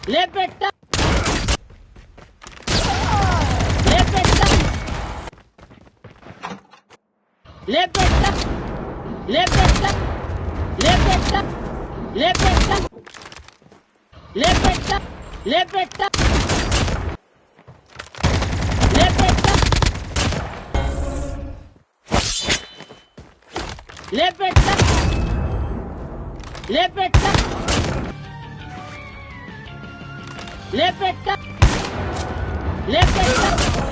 ले बेटा ले बेटा ले बेटा ले बेटा ले बेटा ले बेटा ले बेटा ले बेटा ले बेटा ले बेटा ले बेटा ले बेटा ले बेटा